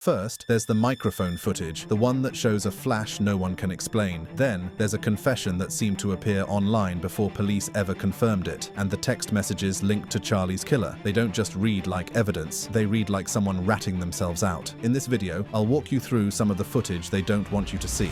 First, there's the microphone footage, the one that shows a flash no one can explain. Then, there's a confession that seemed to appear online before police ever confirmed it, and the text messages linked to Charlie's killer. They don't just read like evidence, they read like someone ratting themselves out. In this video, I'll walk you through some of the footage they don't want you to see.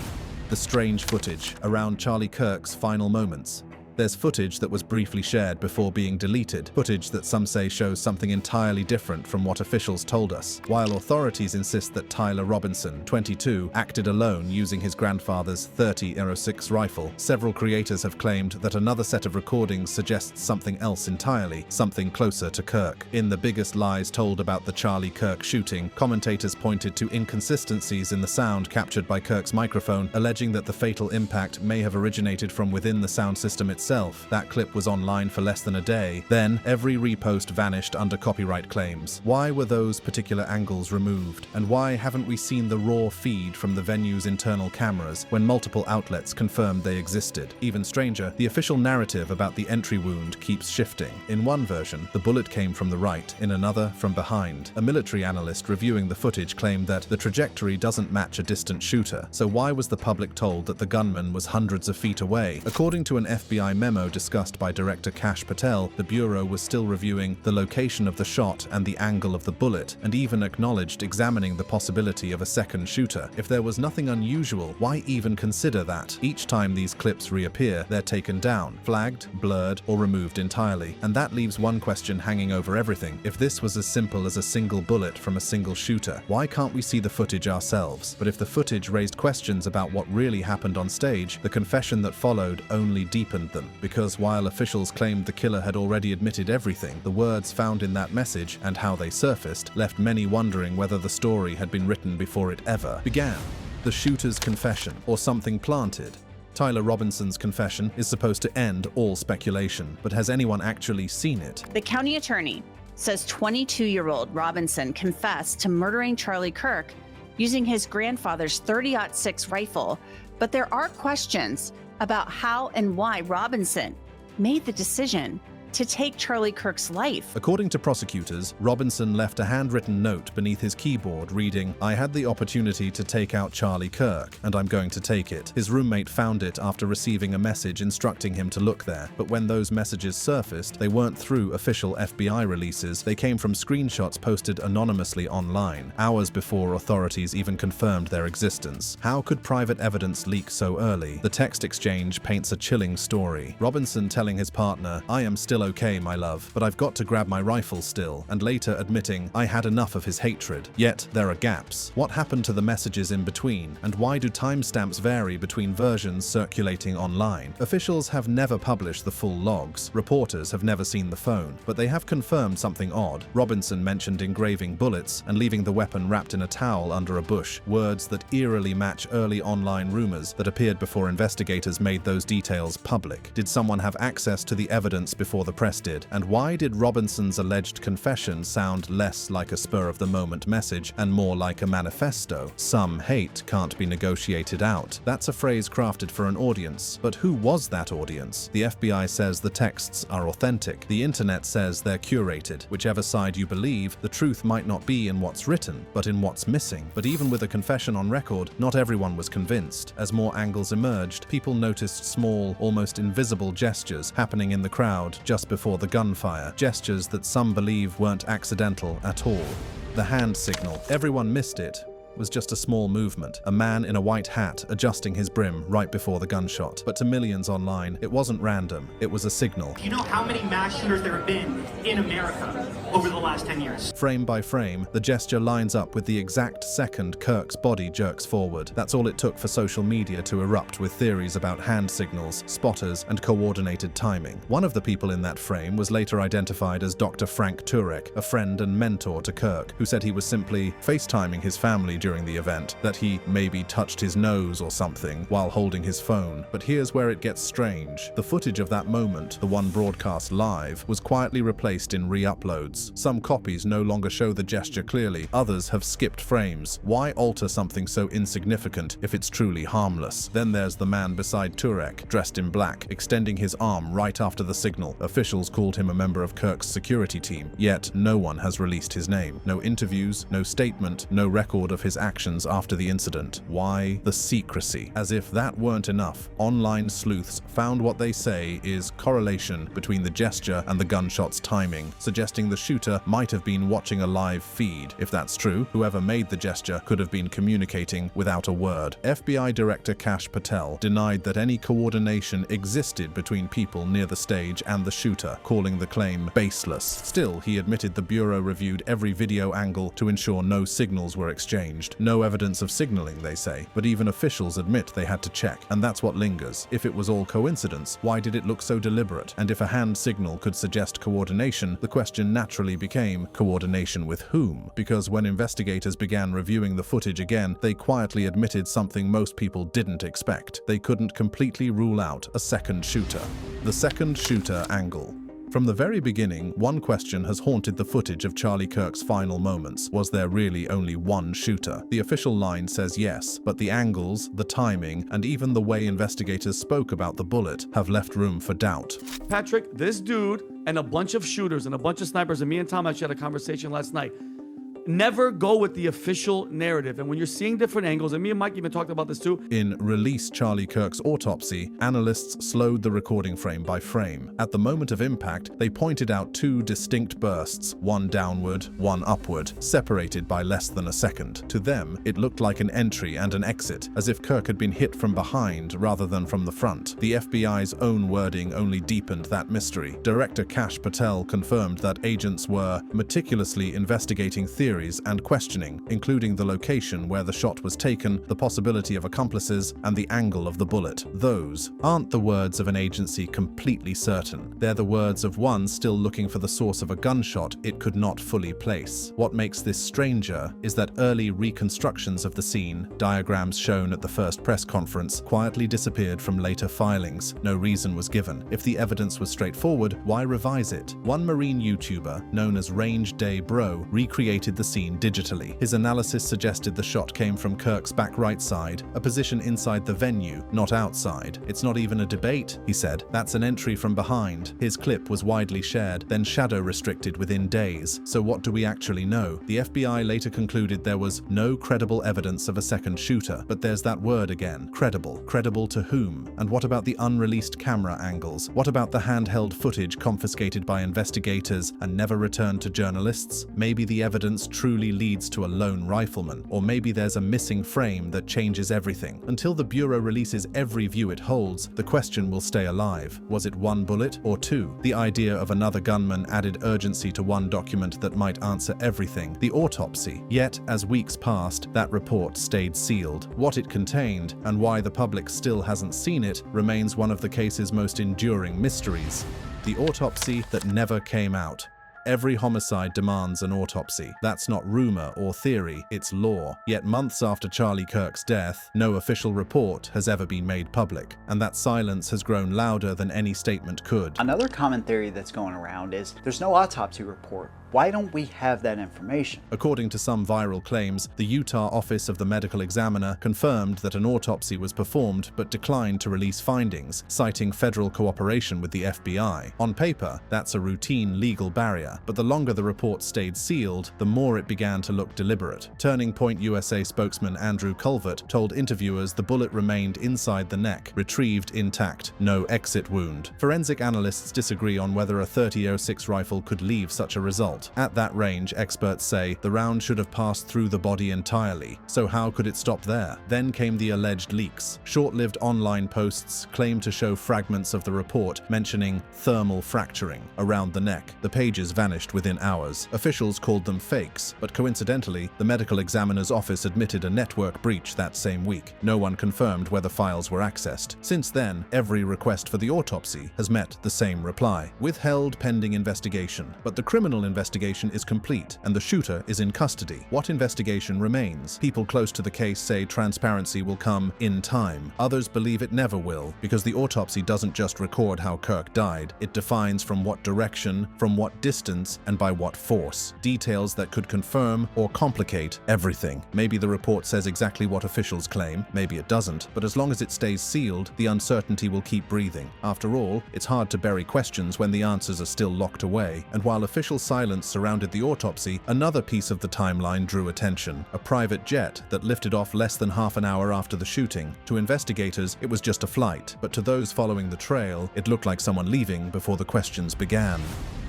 The strange footage around Charlie Kirk's final moments. There's footage that was briefly shared before being deleted, footage that some say shows something entirely different from what officials told us. While authorities insist that Tyler Robinson, 22, acted alone using his grandfather's .30-06 rifle, several creators have claimed that another set of recordings suggests something else entirely, something closer to Kirk. In the biggest lies told about the Charlie Kirk shooting, commentators pointed to inconsistencies in the sound captured by Kirk's microphone, alleging that the fatal impact may have originated from within the sound system itself. That clip was online for less than a day. Then, every repost vanished under copyright claims. Why were those particular angles removed? And why haven't we seen the raw feed from the venue's internal cameras when multiple outlets confirmed they existed? Even stranger, the official narrative about the entry wound keeps shifting. In one version, the bullet came from the right, in another, from behind. A military analyst reviewing the footage claimed that the trajectory doesn't match a distant shooter, so why was the public told that the gunman was hundreds of feet away? According to an FBI memo discussed by director Kash Patel, the Bureau was still reviewing the location of the shot and the angle of the bullet, and even acknowledged examining the possibility of a second shooter. If there was nothing unusual, why even consider that? Each time these clips reappear, they're taken down, flagged, blurred, or removed entirely. And that leaves one question hanging over everything. If this was as simple as a single bullet from a single shooter, why can't we see the footage ourselves? But if the footage raised questions about what really happened on stage, the confession that followed only deepened them. Because while officials claimed the killer had already admitted everything, the words found in that message and how they surfaced left many wondering whether the story had been written before it ever began. The shooter's confession, or something planted. Tyler Robinson's confession is supposed to end all speculation, but has anyone actually seen it? The county attorney says 22-year-old Robinson confessed to murdering Charlie Kirk using his grandfather's .30-06 rifle, but there are questions about how and why Robinson made the decision to take Charlie Kirk's life. According to prosecutors, Robinson left a handwritten note beneath his keyboard reading, "I had the opportunity to take out Charlie Kirk, and I'm going to take it." His roommate found it after receiving a message instructing him to look there. But when those messages surfaced, they weren't through official FBI releases. They came from screenshots posted anonymously online, hours before authorities even confirmed their existence. How could private evidence leak so early? The text exchange paints a chilling story. Robinson telling his partner, "I am still okay, my love, but I've got to grab my rifle still," and later admitting, "I had enough of his hatred." Yet, there are gaps. What happened to the messages in between, and why do timestamps vary between versions circulating online? Officials have never published the full logs. Reporters have never seen the phone, but they have confirmed something odd. Robinson mentioned engraving bullets and leaving the weapon wrapped in a towel under a bush, words that eerily match early online rumors that appeared before investigators made those details public. Did someone have access to the evidence before the press did? And why did Robinson's alleged confession sound less like a spur-of-the-moment message and more like a manifesto? Some hate can't be negotiated out. That's a phrase crafted for an audience. But who was that audience? The FBI says the texts are authentic. The internet says they're curated. Whichever side you believe, the truth might not be in what's written, but in what's missing. But even with a confession on record, not everyone was convinced. As more angles emerged, people noticed small, almost invisible gestures happening in the crowd just before the gunfire, gestures that some believe weren't accidental at all. The hand signal. Everyone missed it. Was just a small movement, a man in a white hat adjusting his brim right before the gunshot. But to millions online, it wasn't random, it was a signal. You know how many mass shooters there have been in America over the last 10 years? Frame by frame, the gesture lines up with the exact second Kirk's body jerks forward. That's all it took for social media to erupt with theories about hand signals, spotters, and coordinated timing. One of the people in that frame was later identified as Dr. Frank Turek, a friend and mentor to Kirk, who said he was simply FaceTiming his family during the event, that he maybe touched his nose or something while holding his phone. But here's where it gets strange. The footage of that moment, the one broadcast live, was quietly replaced in re-uploads. Some copies no longer show the gesture clearly, others have skipped frames. Why alter something so insignificant if it's truly harmless? Then there's the man beside Turek, dressed in black, extending his arm right after the signal. Officials called him a member of Kirk's security team, yet no one has released his name. No interviews, no statement, no record of his actions after the incident. Why the secrecy? As if that weren't enough, online sleuths found what they say is correlation between the gesture and the gunshot's timing, suggesting the shooter might have been watching a live feed. If that's true, whoever made the gesture could have been communicating without a word. FBI Director Kash Patel denied that any coordination existed between people near the stage and the shooter, calling the claim baseless. Still, he admitted the Bureau reviewed every video angle to ensure no signals were exchanged. No evidence of signaling, they say, but even officials admit they had to check, and that's what lingers. If it was all coincidence, why did it look so deliberate? And if a hand signal could suggest coordination, the question naturally became, coordination with whom? Because when investigators began reviewing the footage again, they quietly admitted something most people didn't expect. They couldn't completely rule out a second shooter. The second shooter angle. From the very beginning, one question has haunted the footage of Charlie Kirk's final moments. Was there really only one shooter? The official line says yes, but the angles, the timing, and even the way investigators spoke about the bullet have left room for doubt. Patrick, this dude and a bunch of shooters and a bunch of snipers, and me and Tom actually had a conversation last night. Never go with the official narrative. And when you're seeing different angles, and me and Mike even talked about this too. In Release Charlie Kirk's Autopsy, analysts slowed the recording frame by frame. At the moment of impact, they pointed out two distinct bursts, one downward, one upward, separated by less than a second. To them, it looked like an entry and an exit, as if Kirk had been hit from behind rather than from the front. The FBI's own wording only deepened that mystery. Director Kash Patel confirmed that agents were meticulously investigating theories and questioning, including the location where the shot was taken, the possibility of accomplices, and the angle of the bullet. Those aren't the words of an agency completely certain. They're the words of one still looking for the source of a gunshot it could not fully place. What makes this stranger is that early reconstructions of the scene, diagrams shown at the first press conference, quietly disappeared from later filings. No reason was given. If the evidence was straightforward, why revise it? One Marine YouTuber, known as Range Day Bro, recreated the scene digitally. His analysis suggested the shot came from Kirk's back right side, a position inside the venue, not outside. It's not even a debate, he said. That's an entry from behind. His clip was widely shared, then shadow restricted within days. So what do we actually know? The FBI later concluded there was no credible evidence of a second shooter, but there's that word again. Credible. Credible to whom? And what about the unreleased camera angles? What about the handheld footage confiscated by investigators and never returned to journalists? Maybe the evidence truly leads to a lone rifleman, or maybe there's a missing frame that changes everything. Until the Bureau releases every view it holds, the question will stay alive. Was it one bullet or two? The idea of another gunman added urgency to one document that might answer everything, the autopsy. Yet, as weeks passed, that report stayed sealed. What it contained, and why the public still hasn't seen it, remains one of the case's most enduring mysteries. The autopsy that never came out. Every homicide demands an autopsy. That's not rumor or theory, it's law. Yet months after Charlie Kirk's death, no official report has ever been made public, and that silence has grown louder than any statement could. Another common theory that's going around is there's no autopsy report. Why don't we have that information? According to some viral claims, the Utah Office of the Medical Examiner confirmed that an autopsy was performed but declined to release findings, citing federal cooperation with the FBI. On paper, that's a routine legal barrier, but the longer the report stayed sealed, the more it began to look deliberate. Turning Point USA spokesman Andrew Culvert told interviewers the bullet remained inside the neck, retrieved intact, no exit wound. Forensic analysts disagree on whether a .30-06 rifle could leave such a result. At that range, experts say the round should have passed through the body entirely. So how could it stop there? Then came the alleged leaks. Short-lived online posts claimed to show fragments of the report mentioning thermal fracturing around the neck. The pages vanished within hours. Officials called them fakes, but coincidentally, the medical examiner's office admitted a network breach that same week. No one confirmed whether files were accessed. Since then, every request for the autopsy has met the same reply: withheld pending investigation. But the criminal investigation investigation is complete and the shooter is in custody. What investigation remains? People close to the case say transparency will come in time. Others believe it never will, because the autopsy doesn't just record how Kirk died, it defines from what direction, from what distance, and by what force. Details that could confirm or complicate everything. Maybe the report says exactly what officials claim, maybe it doesn't, but as long as it stays sealed, the uncertainty will keep breathing. After all, it's hard to bury questions when the answers are still locked away, and while official silence surrounded the autopsy, another piece of the timeline drew attention. A private jet that lifted off less than half an hour after the shooting. To investigators, it was just a flight, but to those following the trail, it looked like someone leaving before the questions began.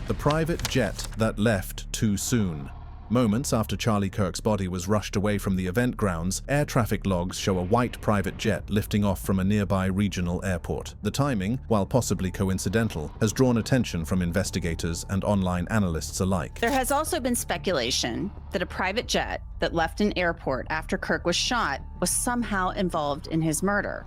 The private jet that left too soon. Moments after Charlie Kirk's body was rushed away from the event grounds, air traffic logs show a white private jet lifting off from a nearby regional airport. The timing, while possibly coincidental, has drawn attention from investigators and online analysts alike. There has also been speculation that a private jet that left an airport after Kirk was shot was somehow involved in his murder.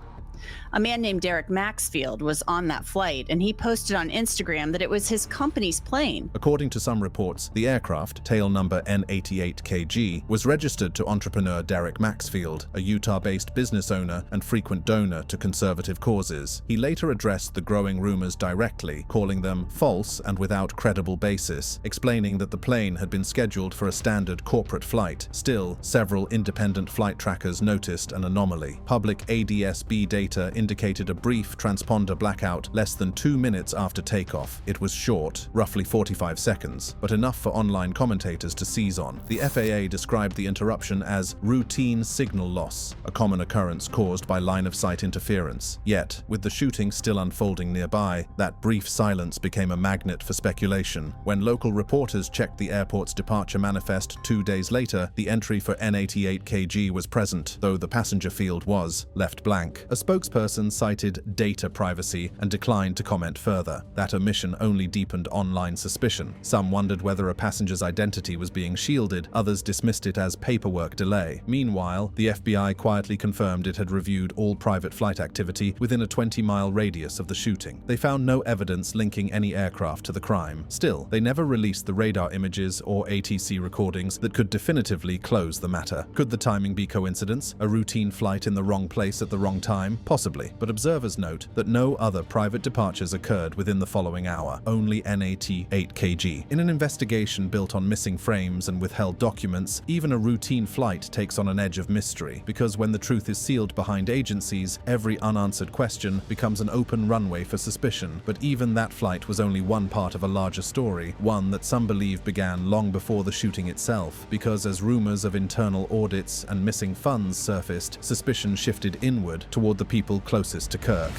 A man named Derek Maxfield was on that flight, and he posted on Instagram that it was his company's plane. According to some reports, the aircraft, tail number N88KG, was registered to entrepreneur Derek Maxfield, a Utah-based business owner and frequent donor to conservative causes. He later addressed the growing rumors directly, calling them false and without credible basis, explaining that the plane had been scheduled for a standard corporate flight. Still, several independent flight trackers noticed an anomaly. Public ADS-B data indicated a brief transponder blackout less than 2 minutes after takeoff. It was short, roughly 45 seconds, but enough for online commentators to seize on. The FAA described the interruption as routine signal loss, a common occurrence caused by line-of-sight interference. Yet, with the shooting still unfolding nearby, that brief silence became a magnet for speculation. When local reporters checked the airport's departure manifest 2 days later, the entry for N88KG was present, though the passenger field was left blank. A spokesperson cited data privacy and declined to comment further. That omission only deepened online suspicion. Some wondered whether a passenger's identity was being shielded, others dismissed it as paperwork delay. Meanwhile, the FBI quietly confirmed it had reviewed all private flight activity within a 20-mile radius of the shooting. They found no evidence linking any aircraft to the crime. Still, they never released the radar images or ATC recordings that could definitively close the matter. Could the timing be coincidence? A routine flight in the wrong place at the wrong time? Possibly, but observers note that no other private departures occurred within the following hour, only N88KG. In an investigation built on missing frames and withheld documents, even a routine flight takes on an edge of mystery, because when the truth is sealed behind agencies, every unanswered question becomes an open runway for suspicion. But even that flight was only one part of a larger story, one that some believe began long before the shooting itself, because as rumors of internal audits and missing funds surfaced, suspicion shifted inward toward the people closest to Kirk.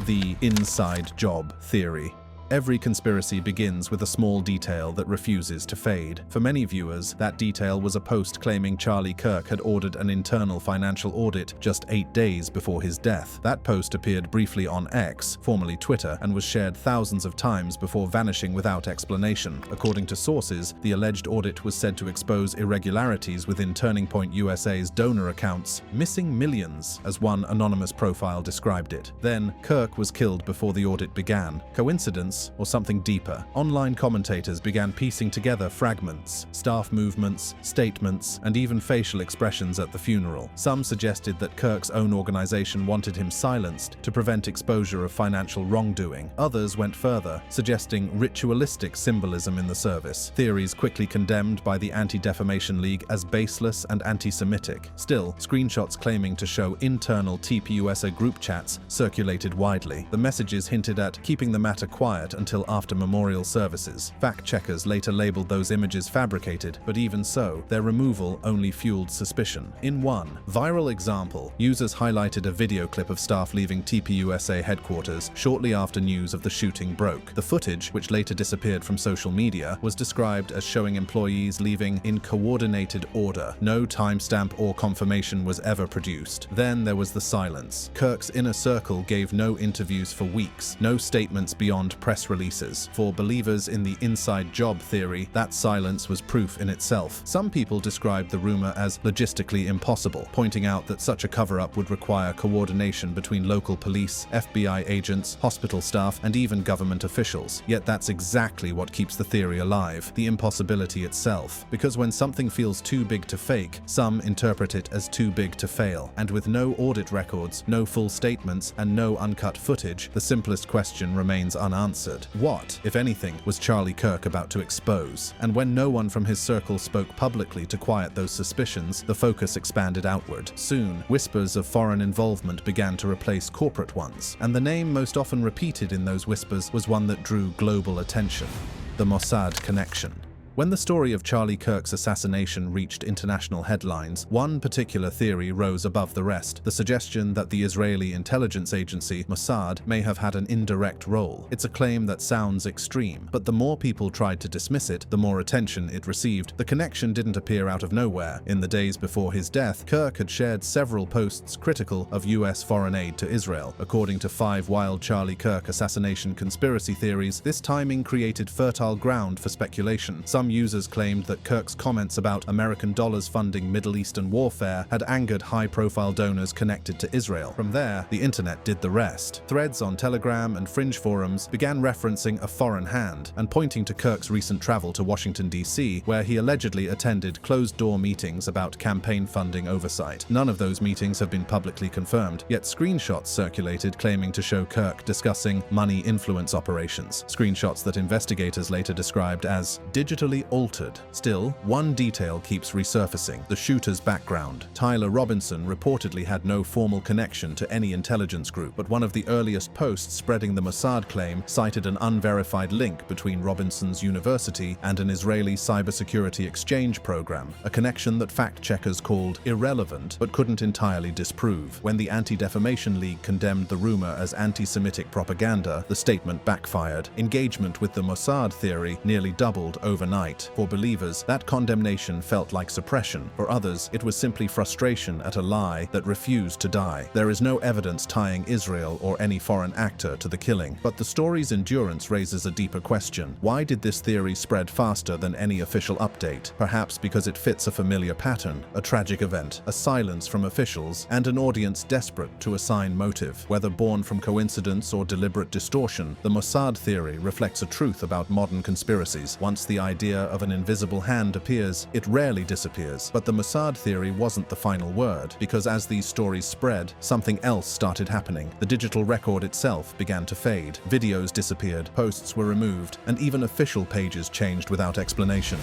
The inside job theory. Every conspiracy begins with a small detail that refuses to fade. For many viewers, that detail was a post claiming Charlie Kirk had ordered an internal financial audit just 8 days before his death. That post appeared briefly on X, formerly Twitter, and was shared thousands of times before vanishing without explanation. According to sources, the alleged audit was said to expose irregularities within Turning Point USA's donor accounts, missing millions, as one anonymous profile described it. Then, Kirk was killed before the audit began. Coincidence? Or something deeper? Online commentators began piecing together fragments, staff movements, statements, and even facial expressions at the funeral. Some suggested that Kirk's own organization wanted him silenced to prevent exposure of financial wrongdoing. Others went further, suggesting ritualistic symbolism in the service. Theories quickly condemned by the Anti-Defamation League as baseless and anti-Semitic. Still, screenshots claiming to show internal TPUSA group chats circulated widely. The messages hinted at keeping the matter quiet until after memorial services. Fact-checkers later labeled those images fabricated, but even so, their removal only fueled suspicion. In one viral example, users highlighted a video clip of staff leaving TPUSA headquarters shortly after news of the shooting broke. The footage, which later disappeared from social media, was described as showing employees leaving in coordinated order. No timestamp or confirmation was ever produced. Then there was the silence. Kirk's inner circle gave no interviews for weeks, no statements beyond press press releases. For believers in the inside job theory, that silence was proof in itself. Some people described the rumor as logistically impossible, pointing out that such a cover-up would require coordination between local police, FBI agents, hospital staff, and even government officials. Yet that's exactly what keeps the theory alive, the impossibility itself. Because when something feels too big to fake, some interpret it as too big to fail. And with no audit records, no full statements, and no uncut footage, the simplest question remains unanswered. What, if anything, was Charlie Kirk about to expose? And when no one from his circle spoke publicly to quiet those suspicions, the focus expanded outward. Soon, whispers of foreign involvement began to replace corporate ones, and the name most often repeated in those whispers was one that drew global attention: the Mossad connection. When the story of Charlie Kirk's assassination reached international headlines, one particular theory rose above the rest: the suggestion that the Israeli intelligence agency, Mossad, may have had an indirect role. It's a claim that sounds extreme, but the more people tried to dismiss it, the more attention it received. The connection didn't appear out of nowhere. In the days before his death, Kirk had shared several posts critical of US foreign aid to Israel. According to 5 wild Charlie Kirk assassination conspiracy theories, this timing created fertile ground for speculation. Some users claimed that Kirk's comments about American dollars funding Middle Eastern warfare had angered high-profile donors connected to Israel. From there, the internet did the rest. Threads on Telegram and fringe forums began referencing a foreign hand and pointing to Kirk's recent travel to Washington, D.C., where he allegedly attended closed-door meetings about campaign funding oversight. None of those meetings have been publicly confirmed, yet screenshots circulated claiming to show Kirk discussing money influence operations, screenshots that investigators later described as digitally altered. Still, one detail keeps resurfacing: the shooter's background. Tyler Robinson reportedly had no formal connection to any intelligence group, but one of the earliest posts spreading the Mossad claim cited an unverified link between Robinson's university and an Israeli cybersecurity exchange program, a connection that fact-checkers called irrelevant but couldn't entirely disprove. When the Anti-Defamation League condemned the rumor as anti-Semitic propaganda, the statement backfired. Engagement with the Mossad theory nearly doubled overnight. For believers, that condemnation felt like suppression. For others, it was simply frustration at a lie that refused to die. There is no evidence tying Israel or any foreign actor to the killing, but the story's endurance raises a deeper question. Why did this theory spread faster than any official update? Perhaps because it fits a familiar pattern: a tragic event, a silence from officials, and an audience desperate to assign motive. Whether born from coincidence or deliberate distortion, the Mossad theory reflects a truth about modern conspiracies. Once the idea of an invisible hand appears, it rarely disappears. But the Mossad theory wasn't the final word, because as these stories spread, something else started happening. The digital record itself began to fade. Videos disappeared, posts were removed, and even official pages changed without explanation.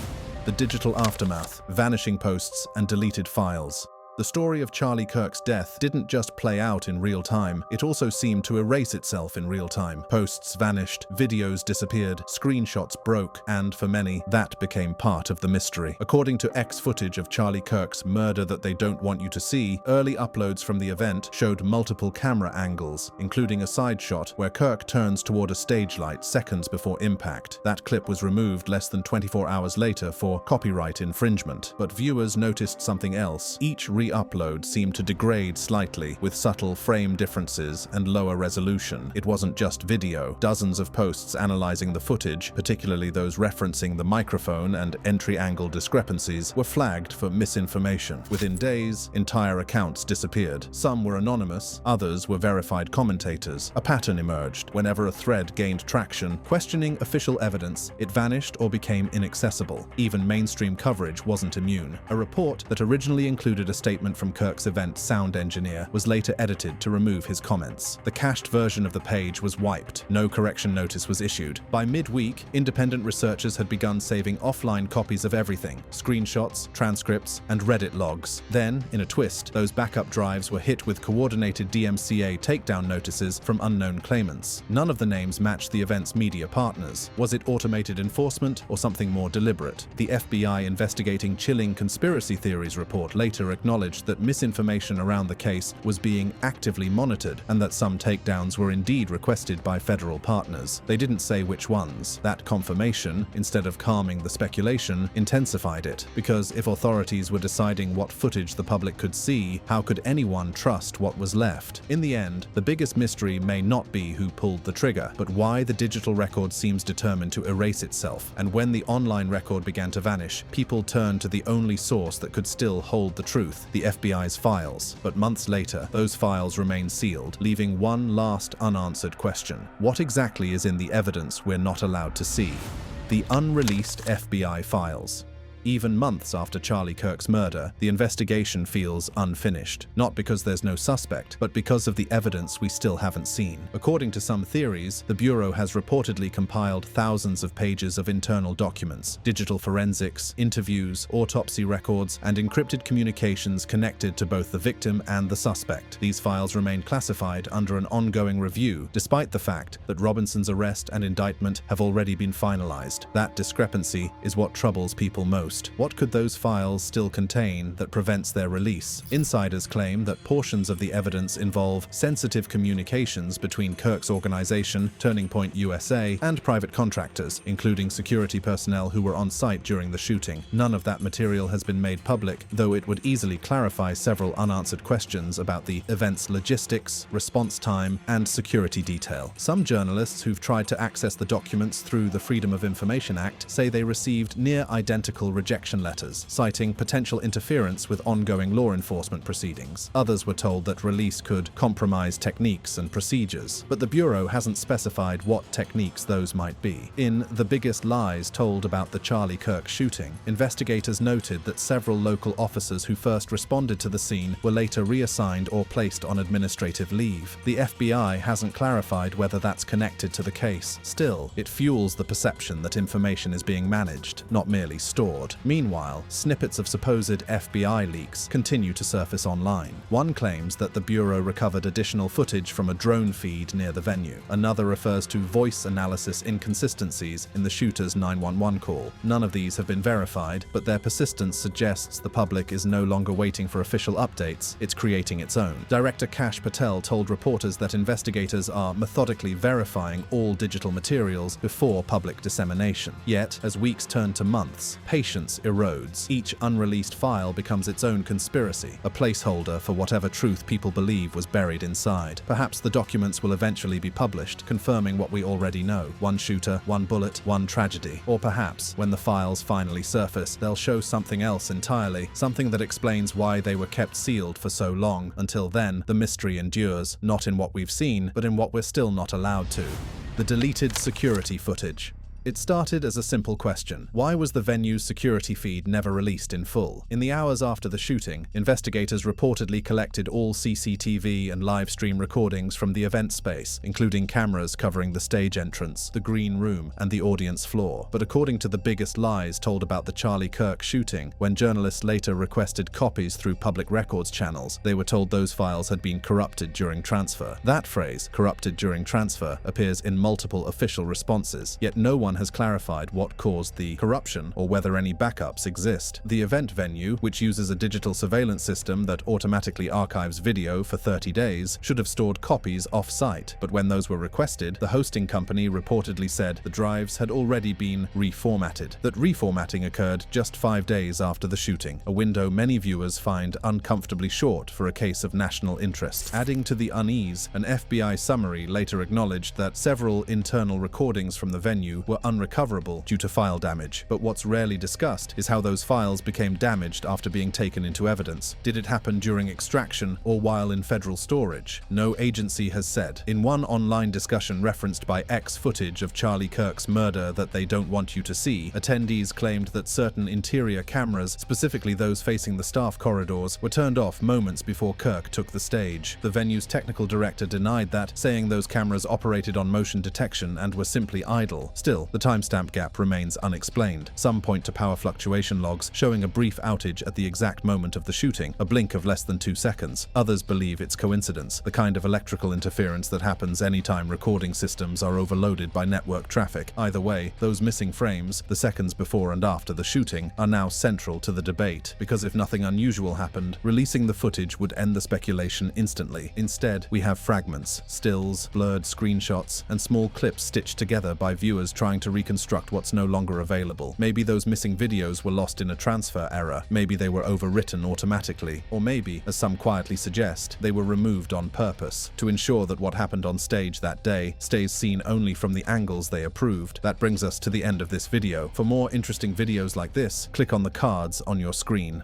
The digital aftermath: vanishing posts and deleted files. The story of Charlie Kirk's death didn't just play out in real time, it also seemed to erase itself in real time. Posts vanished, videos disappeared, screenshots broke, and for many, that became part of the mystery. According to footage of Charlie Kirk's Murder That They Don't Want You to See, early uploads from the event showed multiple camera angles, including a side shot where Kirk turns toward a stage light seconds before impact. That clip was removed less than 24 hours later for copyright infringement. But viewers noticed something else. Each re-upload seemed to degrade slightly, with subtle frame differences and lower resolution. It wasn't just video. Dozens of posts analyzing the footage, particularly those referencing the microphone and entry angle discrepancies, were flagged for misinformation. Within days, entire accounts disappeared. Some were anonymous, others were verified commentators. A pattern emerged. Whenever a thread gained traction, questioning official evidence, it vanished or became inaccessible. Even mainstream coverage wasn't immune. A report that originally included a statement from Kirk's event sound engineer was later edited to remove his comments. The cached version of the page was wiped. No correction notice was issued. By midweek, independent researchers had begun saving offline copies of everything: screenshots, transcripts, and Reddit logs. Then, in a twist, those backup drives were hit with coordinated DMCA takedown notices from unknown claimants. None of the names matched the event's media partners. Was it automated enforcement or something more deliberate? The FBI investigating chilling conspiracy theories report later acknowledged acknowledged that misinformation around the case was being actively monitored and that some takedowns were indeed requested by federal partners. They didn't say which ones. That confirmation, instead of calming the speculation, intensified it, because if authorities were deciding what footage the public could see, how could anyone trust what was left? In the end, the biggest mystery may not be who pulled the trigger, but why the digital record seems determined to erase itself. And when the online record began to vanish, people turned to the only source that could still hold the truth, the FBI's files. But months later, those files remain sealed, leaving one last unanswered question. What exactly is in the evidence we're not allowed to see? The unreleased FBI files. Even months after Charlie Kirk's murder, the investigation feels unfinished. Not because there's no suspect, but because of the evidence we still haven't seen. According to some theories, the Bureau has reportedly compiled thousands of pages of internal documents, digital forensics, interviews, autopsy records, and encrypted communications connected to both the victim and the suspect. These files remain classified under an ongoing review, despite the fact that Robinson's arrest and indictment have already been finalized. That discrepancy is what troubles people most. What could those files still contain that prevents their release? Insiders claim that portions of the evidence involve sensitive communications between Kirk's organization, Turning Point USA, and private contractors, including security personnel who were on site during the shooting. None of that material has been made public, though it would easily clarify several unanswered questions about the event's logistics, response time, and security detail. Some journalists who've tried to access the documents through the Freedom of Information Act say they received near-identical rejection letters, citing potential interference with ongoing law enforcement proceedings. Others were told that release could compromise techniques and procedures, but the Bureau hasn't specified what techniques those might be. In The Biggest Lies Told About the Charlie Kirk Shooting, investigators noted that several local officers who first responded to the scene were later reassigned or placed on administrative leave. The FBI hasn't clarified whether that's connected to the case. Still, it fuels the perception that information is being managed, not merely stored. Meanwhile, snippets of supposed FBI leaks continue to surface online. One claims that the Bureau recovered additional footage from a drone feed near the venue. Another refers to voice analysis inconsistencies in the shooter's 911 call. None of these have been verified, but their persistence suggests the public is no longer waiting for official updates, it's creating its own. Director Kash Patel told reporters that investigators are methodically verifying all digital materials before public dissemination. Yet, as weeks turn to months, patience erodes. Each unreleased file becomes its own conspiracy, a placeholder for whatever truth people believe was buried inside. Perhaps the documents will eventually be published, confirming what we already know. One shooter, one bullet, one tragedy. Or perhaps, when the files finally surface, they'll show something else entirely, something that explains why they were kept sealed for so long. Until then, the mystery endures, not in what we've seen, but in what we're still not allowed to. The deleted security footage. It started as a simple question. Why was the venue's security feed never released in full? In the hours after the shooting, investigators reportedly collected all CCTV and live stream recordings from the event space, including cameras covering the stage entrance, the green room, and the audience floor. But according to The Biggest Lies Told About the Charlie Kirk Shooting, when journalists later requested copies through public records channels, they were told those files had been corrupted during transfer. That phrase, corrupted during transfer, appears in multiple official responses, yet no one has clarified what caused the corruption or whether any backups exist. The event venue, which uses a digital surveillance system that automatically archives video for 30 days, should have stored copies off-site, but when those were requested, the hosting company reportedly said the drives had already been reformatted. That reformatting occurred just 5 days after the shooting, a window many viewers find uncomfortably short for a case of national interest. Adding to the unease, an FBI summary later acknowledged that several internal recordings from the venue were unrecoverable due to file damage, but what's rarely discussed is how those files became damaged after being taken into evidence. Did it happen during extraction or while in federal storage? No agency has said. In one online discussion referenced by X footage of Charlie Kirk's murder that they don't want you to see, attendees claimed that certain interior cameras, specifically those facing the staff corridors, were turned off moments before Kirk took the stage. The venue's technical director denied that, saying those cameras operated on motion detection and were simply idle. Still, The timestamp gap remains unexplained. Some point to power fluctuation logs showing a brief outage at the exact moment of the shooting, a blink of less than 2 seconds. Others believe it's coincidence, the kind of electrical interference that happens anytime recording systems are overloaded by network traffic. Either way, those missing frames, the seconds before and after the shooting, are now central to the debate, because if nothing unusual happened, releasing the footage would end the speculation instantly. Instead, we have fragments, stills, blurred screenshots, and small clips stitched together by viewers trying to reconstruct what's no longer available. Maybe those missing videos were lost in a transfer error, maybe they were overwritten automatically, or maybe, as some quietly suggest, they were removed on purpose, to ensure that what happened on stage that day stays seen only from the angles they approved. That brings us to the end of this video. For more interesting videos like this, click on the cards on your screen.